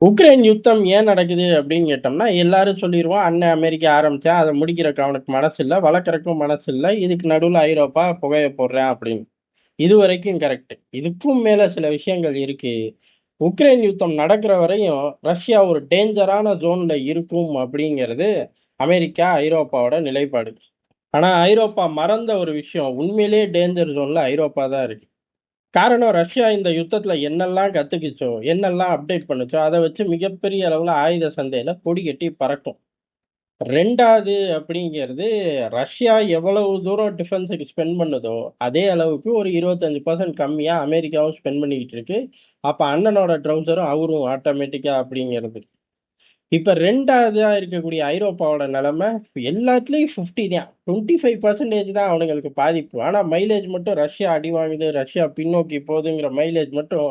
Ukraine யுத்தம் ஏன் நடக்குது அப்படின்னு கேட்டோம்னா, எல்லாரும் சொல்லிருவோம், அண்ணன் அமெரிக்கா ஆரம்பிச்சான். அத முடிக்கிறக்கு அவனுக்கு மனசு இல்ல. வளர்க்கறக்கும் மனசு இல்ல. இதுக்கு நடுவுல ஐரோப்பா புகைய போடுறான் அப்படின்னு. இதுவரைக்கும் கரெக்ட். இதுக்கும் மேல சில விஷயங்கள் இருக்கு. உக்ரைன் யுத்தம் நடக்கிற வரையும் ரஷ்யா ஒரு டேஞ்சரான ஜோன்ல இருக்கும் அப்படிங்கிறது அமெரிக்கா, ஐரோப்பாவோட நிலைப்பாடு. ஆனா ஐரோப்பா மறந்த ஒரு விஷயம், உண்மையிலேயே டேஞ்சர் ஜோன்ல ஐரோப்பா தான் இருக்கு. காரணம் ரஷ்யா இந்த யுத்தத்துல என்னெல்லாம் கத்துக்கிச்சோ, என்னெல்லாம் அப்டேட் பண்ணுச்சோ, அத வச்சு மிகப்பெரிய அளவுல ஆயுத சந்தையில கொடி கட்டி பறக்கும். 2வது அப்படிங்கிறது, ரஷ்யா எவ்வளவு தூரம் டிஃபென்ஸுக்கு ஸ்பெண்ட் பண்ணுதோ, அதே அளவுக்கு ஒரு 25% கம்மியா அமெரிக்காவும் ஸ்பெண்ட் பண்ணிக்கிட்டு இருக்கு. அப்ப அண்ணனோட ட்ரவுசரும் அவரும் ஆட்டோமேட்டிக்கா அப்படிங்கிறது. இப்ப 2வதா இருக்கக்கூடிய ஐரோப்பாவோட நிலைமை, எல்லாத்துலயும் 50 தான். 25% தான் அவனுங்களுக்கு பாதிப்பு. ஆனா மைலேஜ் மட்டும் ரஷ்யா அடி வாங்குது, ரஷ்யா பின்னோக்கி போகுதுங்கிற மைலேஜ் மட்டும்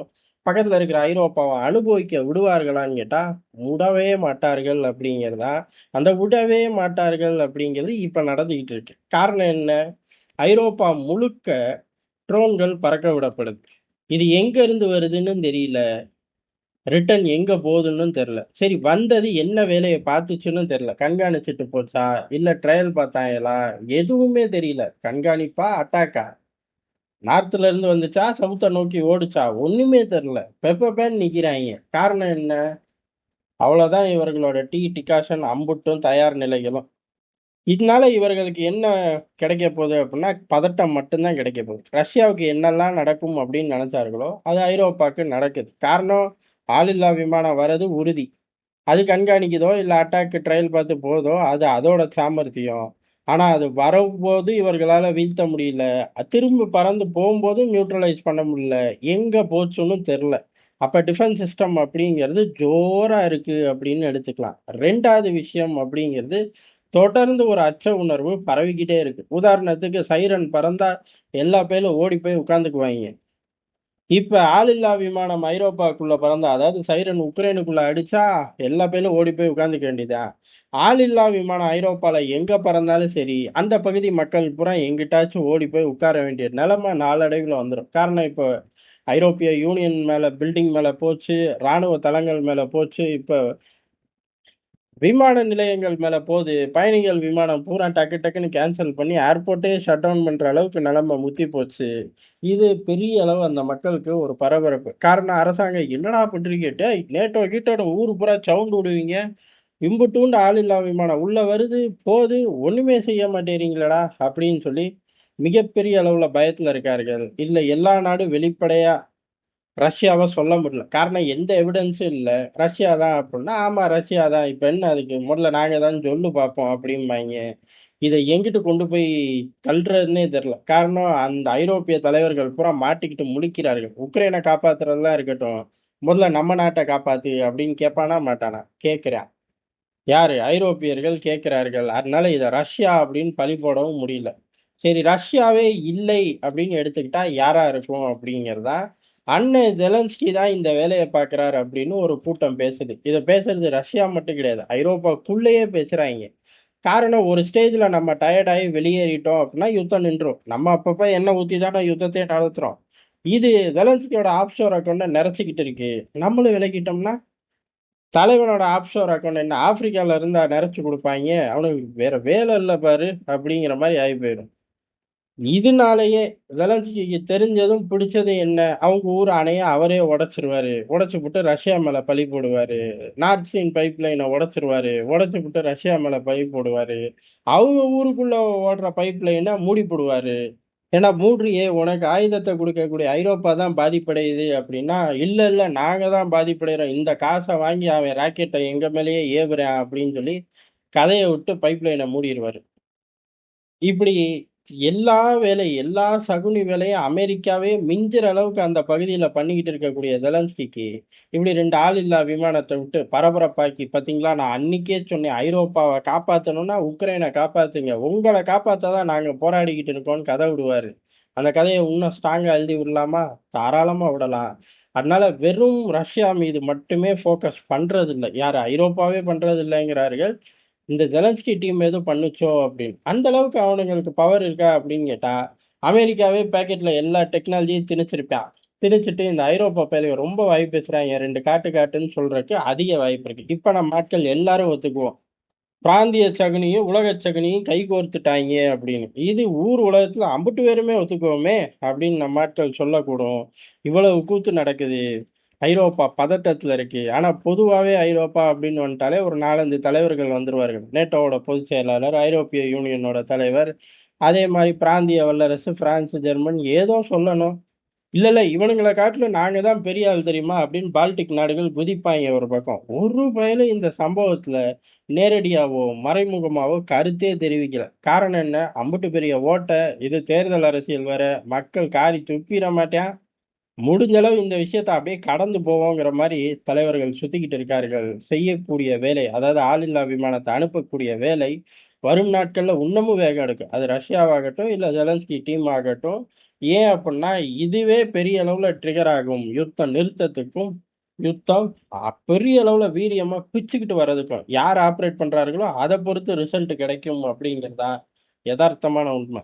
பக்கத்துல இருக்கிற ஐரோப்பாவ அனுபவிக்க விடுவார்களான்னு கேட்டா, விடவே மாட்டார்கள் அப்படிங்கிறது தான். அந்த விடவே மாட்டார்கள் அப்படிங்கிறது இப்ப நடந்துகிட்டு இருக்கு. காரணம் என்ன? ஐரோப்பா முழுக்க ட்ரோன்கள் பறக்க விடப்படுது. இது எங்க இருந்து வருதுன்னு தெரியல. ரிட்டர்ன் எங்க போகுதுன்னும் தெரியல. சரி வந்தது என்ன வேலைய பார்த்துச்சுன்னும் தெரியல. கண்காணிச்சுட்டு போச்சா? இல்ல ட்ரையல் பார்த்தாங்களா? எதுவுமே தெரியல. கண்காணிப்பா? அட்டாக்கா? நார்த்ல இருந்து வந்துச்சா? சவுத்த நோக்கி ஓடுச்சா? ஒண்ணுமே தெரியல. பெப்பேன்னு நிக்கிறாய்ங்க. காரணம் என்ன? அவ்வளவுதான் இவர்களோட டீ, டிகாஷன் அம்புட்டும் தயார் நிலைகளும். இதனால இவர்களுக்கு என்ன கிடைக்கப் போகுது அப்படின்னா, பதட்டம் மட்டும் தான் கிடைக்கப் போகுது. ரஷ்யாவுக்கு என்னெல்லாம் நடக்கும் அப்படின்னு நினைச்சார்களோ, அது ஐரோப்பாக்கு நடக்குது. காரணம், ஆளில்லா விமானம் வர்றது உறுதி. அது கண்காணிக்குதோ, இல்ல அட்டாக் ட்ரையல் பார்த்து போதோ, அது அதோட சாமர்த்தியம். ஆனா, அது வரும்போது இவர்களால வீழ்த்த முடியல. திரும்ப பறந்து போம்போதும் நியூட்ரலைஸ் பண்ண முடியல. எங்க போச்சுன்னு தெரியல. அப்ப டிஃபென்ஸ் சிஸ்டம் அப்படிங்கிறது ஜோரா இருக்கு அப்படின்னு எடுத்துக்கலாம். 2வது விஷயம் அப்படிங்கிறது, தொடர்ந்து ஒரு அச்ச உணர்வு பரவிக்கிட்டே இருக்கு. உதாரணத்துக்கு சைரன் பறந்தா எல்லா பேரும் ஓடி போய் உட்கார்ந்துக்குவாய்ங்க. இப்ப ஆளில்லா விமானம் ஐரோப்பாக்குள்ள பறந்தா, அதாவது சைரன் உக்ரைனுக்குள்ள அடிச்சா, எல்லா பேரும் ஓடி போய் உட்கார்ந்துக்க வேண்டியதுதான். ஆளில்லா விமானம் ஐரோப்பால எங்க பறந்தாலும் சரி, அந்த பகுதி மக்கள் பூரா எங்கிட்டாச்சும் ஓடி போய் உட்கார வேண்டிய நிலைமை நாளடைவுல வந்துரும். காரணம் இப்ப ஐரோப்பிய யூனியன் மேல பில்டிங் மேல போச்சு, ராணுவ தளங்கள் மேல போச்சு. இப்ப விமான நிலையங்கள் மேல போது, பயணிகள் விமானம் பூரா டக்கு டக்குன்னு கேன்சல் பண்ணி ஏர்போர்ட்டே ஷட் டவுன் பண்ற அளவுக்கு நிலைமை முத்தி போச்சு. இது பெரிய அளவு அந்த மக்களுக்கு ஒரு பரபரப்பு. காரணம் அரசாங்கம் என்னடா பண்றீங்க? டேய் நேட்டோ கீட்டோன்னு ஊரு பூரா சவுண்ட் விடுவீங்க. இம்புட்டூண்டு ஆளில்லா விமானம் உள்ள வருது, போது, ஒண்ணுமே செய்ய மாட்டேங்கிறீங்களேடா! அப்படின்னு சொல்லி மிகப்பெரிய அளவுல பயத்துல இருக்கார்கள். இல்ல எல்லா நாடும் வெளிப்படையா ரஷ்யாவ சொல்ல முடியல. காரணம் எந்த எவிடன்ஸும் இல்ல. ரஷ்யா தான் அப்டின்னா, ஆமா ரஷ்யா தான். இப்ப என்ன அதுக்கு முதல்ல நாங்க தான் சொல்லு பார்ப்போம் அப்டிம்பாய்ங்க. இத எங்கிட்டு கொண்டு போய் தள்றதுன்னே தெரியல. காரணம் அந்த ஐரோப்பிய தலைவர்கள் பூரா மாட்டிக்கிட்டு முழிக்கிறார்கள். உக்ரைன காப்பாத்துறதெல்லாம் இருக்கட்டும். முதல்ல நம்ம நாட்ட காப்பாத்து அப்டின்னு கேட்பானா மாட்டானா? கேட்கிறான். யாரு? ஐரோப்பியர்கள் கேட்கிறார்கள். அதனால இத ரஷ்யா அப்டின்னு பழி போடவும் முடியல. சரி ரஷ்யாவே இல்லை அப்படின்னு எடுத்துக்கிட்டா யாரா இருக்கும் அப்படிங்கிறது தான். அண்ணன் ஜெலன்ஸ்கி தான் இந்த வேலைய பார்க்குறாரு அப்படின்னு ஒரு கூட்டம் பேசுது. இத பேசுறது ரஷ்யா மட்டும் கிடையாது. ஐரோப்பாக்குள்ளேயே பேசுறாய்ங்க. காரணம் ஒரு ஸ்டேஜ்ல நம்ம டயர்ட் ஆயி வெளியேறிட்டோம் அப்படின்னா யுத்தம் நின்றும். நம்ம அப்பப்ப எண்ணெய் ஊத்தி தானே யுத்தத்தையே நடத்துறோம். இது ஜெலன்ஸ்கியோட ஆஃப்ஷோர் அக்கவுண்ட்ட நிறைச்சுக்கிட்டு இருக்கு. நம்மளும் விலகிட்டோம்னா, தலைவனோட ஆஃப்ஷோர் அக்கவுண்ட் என்ன ஆப்பிரிக்கால இருந்தா நிறைச்சு குடுப்பாய்ங்க. அவனுக்கு வேற வேலை இல்ல பாரு அப்படிங்கிற மாரி ஆயி போயிரும். இதனாலேயே ஜெலன்ஸ்கிக்கு தெரிஞ்சதும் பிடிச்சதும் என்ன? அவங்க ஊர் அணைய அவரே உடைச்சுருவாரு. உடைச்சுப்புட்டு ரஷ்யா மேல பழி போடுவாரு. நார்த் ஸ்ட்ரீம் பைப் லைன உடைச்சுருவாரு. உடைச்சுப்புட்டு ரஷ்யா மேல பழி போடுவாரு. அவங்க ஊருக்குள்ள ஓடுற பைப் லைன மூடி போடுவாரு. ஏன்னா மூடுறியே உனக்கு ஆயுதத்த குடுக்கக்கூடிய ஐரோப்பா தான் பாதிப்படையுது அப்படின்னா, இல்ல இல்ல நாங்க தான் பாதிப்படைறோம். இந்த காச வாங்கி அவன் ராக்கெட்ட எங்க மேலேயே ஏவுறான் அப்படின்னு சொல்லி கதைய விட்டு பைப் லைன மூடிருவாரு. இப்படி எல்லா சகுனி வேலையும் அமெரிக்காவே மிஞ்சுற அளவுக்கு அந்த பகுதியில பண்ணிக்கிட்டு இருக்கக்கூடிய ஜெலன்ஸ்கிக்கு, இப்படி 2 ஆள் இல்லா விமானத்த விட்டு பரபரப்பாக்கி பார்த்தீங்களா, நான் அன்னைக்கே சொன்னேன் ஐரோப்பாவ காப்பாத்தணும்னா உக்ரைன காப்பாத்துங்க. உங்கள காப்பாத்த தான் நாங்க போராடிக்கிட்டு இருக்கோம்னு கத விடுவாரு. அந்த கதைய இன்னும் ஸ்ட்ராங்கா எழுதி விடலாமா? தாராளமா விடலாம். அதனால வெறும் ரஷ்யா மீது மட்டுமே ஃபோக்கஸ் பண்றதில்ல. யாரு? ஐரோப்பாவே பண்றதில்லங்கிறார்கள். இந்த ஜெலன்ஸ்கி டீம் ஏதோ பண்ணுச்சோ அப்படின்னு. அந்த அளவுக்கு அவனுங்களுக்கு பவர் இருக்கா அப்படின்னு கேட்டா, அமெரிக்காவே பாக்கெட்ல எல்லா டெக்னாலஜியும் திணிச்சிருப்பான். திணிச்சுட்டு இந்த ஐரோப்பா பயலுக ரொம்ப வாய் பேசுறாங்க, 2 காட்டு காட்டுன்னு சொல்றதுக்கு அதிக வாய்ப்பு இருக்கு. இப்ப நம்ம ஆட்கள் எல்லாரும் ஒத்துக்குவோம். பிராந்திய சகுனியும், உலகச் சகுனியும் கைகோர்த்துட்டாய்ங்க அப்படின்னு. இது ஊர் உலகத்துல அம்புட்டு பேருமே ஒத்துக்குவோமே அப்படின்னு நம்ம ஆட்கள் சொல்லக்கூடும். இவ்வளவு கூத்து நடக்குது. ஐரோப்பா பதட்டத்துல இருக்கு. ஆனா பொதுவாவே ஐரோப்பா அப்படின்னு வந்துட்டாலே ஒரு 4, 5 தலைவர்கள் வந்துருவார்கள். நேட்டோவோட பொதுச் செயலாளர், ஐரோப்பிய யூனியனோட தலைவர், அதே மாரி பிராந்திய வல்லரசு, பிரான்ஸ், ஜெர்மன் ஏதோ சொல்லணும். இல்ல, இல்ல. இவனுங்கள காட்டிலும் நாங்க தான் பெரிய ஆள் தெரியுமா? அப்படின்னு பால்டிக் நாடுகள் குதிப்பாய்ங்க ஒரு பக்கம். ஒரு பயலும் இந்த சம்பவத்துல நேரடியாவோ, மறைமுகமாவோ கருத்தே தெரிவிக்கல. காரணம் என்ன? அம்புட்டு பெரிய ஓட்ட, இது தேர்தல் அரசியல் வேற. மக்கள் காரி துப்பிற மாட்டியான். முடிஞ்ச அளவு இந்த விஷயத்த அப்படியே கடந்து போவோங்கிற மாரி தலைவர்கள் சுத்திக்கிட்டு இருக்கார்கள். செய்யக்கூடிய வேலை, அதாவது ஆளில்லா விமானத்த அனுப்பக்கூடிய வேலை, வரும் நாட்கள்ல இன்னமும் வேகம் எடுக்கும். அது ரஷ்யாவாகட்டும், இல்ல ஜெலன்ஸ்கி டீம் ஆகட்டும். ஏன் அப்புட்ன்னா, இதுவே பெரிய அளவுல ட்ரிகர் ஆகும். யுத்தம் நிறுத்தத்துக்கும், யுத்தம் பெரிய அளவுல வீரியமா பிச்சுக்கிட்டு வர்றதுக்கும். யார் ஆப்பரேட் பண்றார்களோ, அத பொறுத்து ரிசல்ட் கிடைக்கும் அப்படிங்கிறது தான் எதார்த்தமான உண்ம.